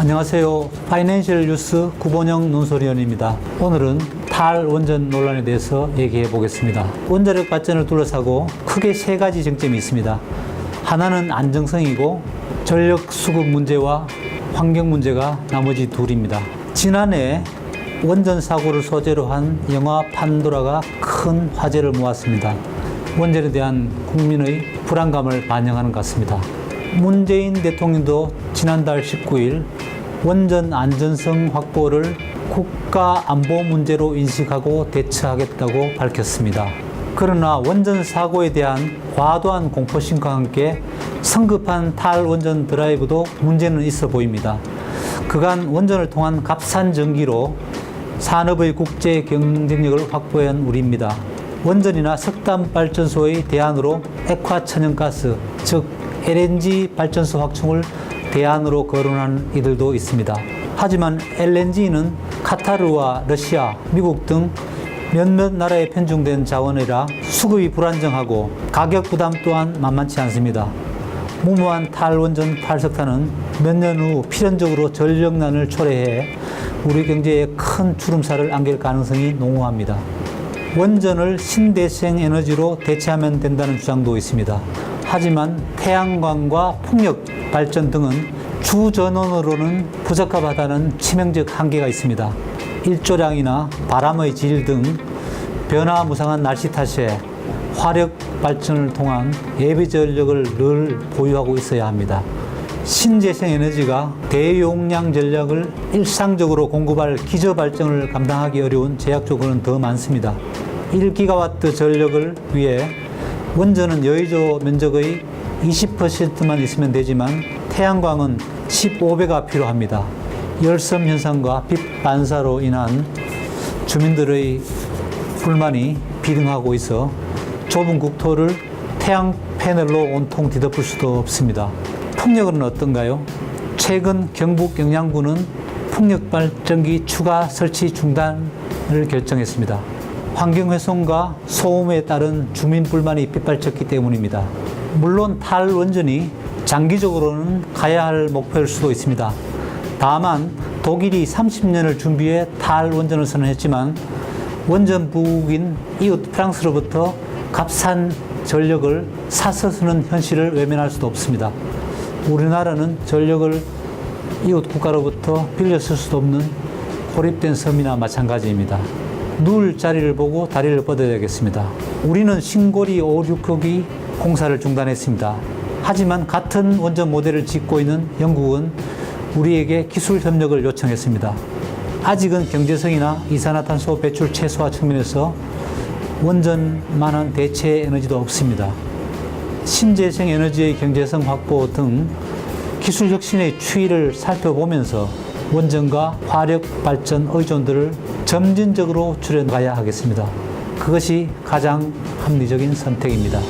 안녕하세요. 파이낸셜 뉴스 구본영 논설위원입니다. 오늘은 탈원전 논란에 대해서 얘기해 보겠습니다. 원자력 발전을 둘러싸고 크게 세 가지 쟁점이 있습니다. 하나는 안정성이고 전력 수급 문제와 환경 문제가 나머지 둘입니다. 지난해 원전 사고를 소재로 한 영화 판도라가 큰 화제를 모았습니다. 원전에 대한 국민의 불안감을 반영하는 것 같습니다. 문재인 대통령도 지난달 19일 원전 안전성 확보를 국가 안보 문제로 인식하고 대처하겠다고 밝혔습니다. 그러나 원전 사고에 대한 과도한 공포심과 함께 성급한 탈원전 드라이브도 문제는 있어 보입니다. 그간 원전을 통한 값싼 전기로 산업의 국제 경쟁력을 확보한 우리입니다. 원전이나 석탄 발전소의 대안으로 액화 천연가스, 즉 LNG 발전소 확충을 대안으로 거론한 이들도 있습니다. 하지만 LNG는 카타르와 러시아, 미국 등 몇몇 나라에 편중된 자원이라 수급이 불안정하고 가격 부담 또한 만만치 않습니다. 무모한 탈원전 탈석탄은 몇 년 후 필연적으로 전력난을 초래해 우리 경제에 큰 주름살을 안길 가능성이 농후합니다. 원전을 신대생 에너지로 대체하면 된다는 주장도 있습니다. 하지만 태양광과 풍력 발전 등은 주전원으로는 부적합하다는 치명적 한계가 있습니다. 일조량이나 바람의 질 등 변화무쌍한 날씨 탓에 화력 발전을 통한 예비 전력을 늘 보유하고 있어야 합니다. 신재생 에너지가 대용량 전력을 일상적으로 공급할 기저 발전을 감당하기 어려운 제약 조건은 더 많습니다. 1기가와트 전력을 위해 원전은 여의도 면적의 20%만 있으면 되지만 태양광은 15배가 필요합니다. 열섬 현상과 빛 반사로 인한 주민들의 불만이 비등하고 있어 좁은 국토를 태양 패널로 온통 뒤덮을 수도 없습니다. 풍력은 어떤가요? 최근 경북 영양군은 풍력 발전기 추가 설치 중단을 결정했습니다. 환경훼손과 소음에 따른 주민 불만이 빗발쳤기 때문입니다. 물론 탈원전이 장기적으로는 가야 할 목표일 수도 있습니다. 다만 독일이 30년을 준비해 탈원전을 선언했지만 원전 부국인 이웃 프랑스로부터 값싼 전력을 사서 쓰는 현실을 외면할 수도 없습니다. 우리나라는 전력을 이웃 국가로부터 빌려 쓸 수도 없는 고립된 섬이나 마찬가지입니다. 누울 자리를 보고 다리를 뻗어야겠습니다. 우리는 신고리 5, 6호기 공사를 중단했습니다. 하지만 같은 원전 모델을 짓고 있는 영국은 우리에게 기술 협력을 요청했습니다. 아직은 경제성이나 이산화탄소 배출 최소화 측면에서 원전만한 대체 에너지도 없습니다. 신재생 에너지의 경제성 확보 등 기술 혁신의 추이를 살펴보면서 원전과 화력 발전 의존도를 점진적으로 줄여가야 하겠습니다. 그것이 가장 합리적인 선택입니다.